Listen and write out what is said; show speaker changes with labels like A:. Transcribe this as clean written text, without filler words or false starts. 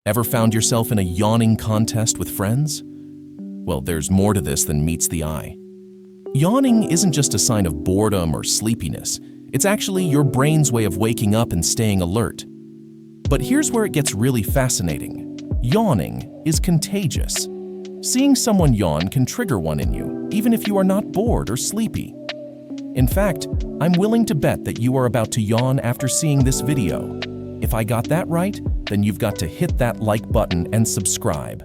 A: Ever found yourself in a yawning contest with friends? Well, there's more to this than meets the eye. Yawning isn't just a sign of boredom or sleepiness. It's actually your brain's way of waking up and staying alert. But here's where it gets really fascinating. Yawning is contagious. Seeing someone yawn can trigger one in you, even if you are not bored or sleepy. In fact, I'm willing to bet that you are about to yawn after seeing this video. If I got that right, then you've got to hit that like button and subscribe.